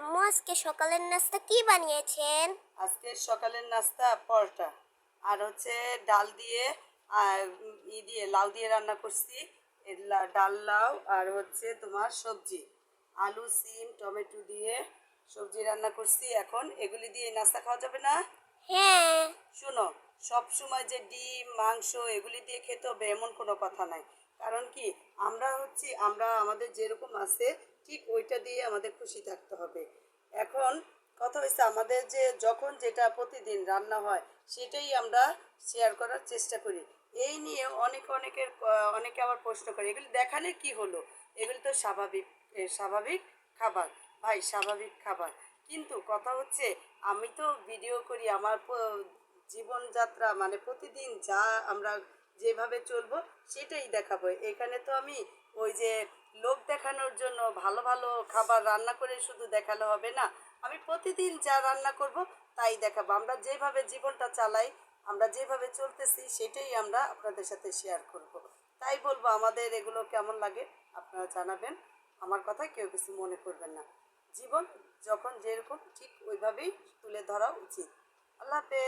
আম্মু আজকে সকালের নাস্তা কি বানিয়েছেন? আজকে সকালের নাস্তা পরোটা আর ডাল দিয়ে আর লাউ দিয়ে রান্না করছি। ডাল লাউ আর তোমার সবজি আলু সিম টমেটো দিয়ে সবজি রান্না করছি। এখন এগুলি দিয়ে নাস্তা খাওয়া যাবে না? হ্যাঁ। শুনো, সব সময় যে ডিম মাংস এগুলি দিয়ে খেতে হবে এমন কোনো কথা নাই। কারণ কি, আমরা আমাদের যেরকম আছে ঠিক ওইটা দিয়ে আমাদের খুশি থাকতে হবে। এখন কথা হচ্ছে, আমাদের যে যখন যেটা প্রতিদিন রান্না হয় সেটাই আমরা শেয়ার করার চেষ্টা করি। এই নিয়ে অনেকে আবার প্রশ্ন করে, এগুলি দেখানোর কি হলো? এগুলি তো স্বাভাবিক খাবার। ভাই, স্বাভাবিক খাবার, কিন্তু কথা হচ্ছে আমি তো ভিডিও করি আমার জীবনযাত্রা, মানে প্রতিদিন যা আমরা যেভাবে চলবো সেটাই দেখাবো। এখানে তো আমি ওই যে লোক দেখানোর জন্য ভালো ভালো খাবার রান্না করে শুধু দেখালে হবে না। আমি প্রতিদিন যা রান্না করব তাই দেখাবো। আমরা যেভাবে জীবনটা চালাই, আমরা যেভাবে চলতেছি সেটাই আমরা আপনাদের সাথে শেয়ার করব। তাই বলবো, আমাদের এগুলো কেমন লাগে আপনারা জানাবেন। আমার কথা কেউ কিছু মনে করবেন না। জীবন যখন যেরকম ঠিক ওইভাবেই তুলে ধরা উচিত। আল্লাহ হাফেজ।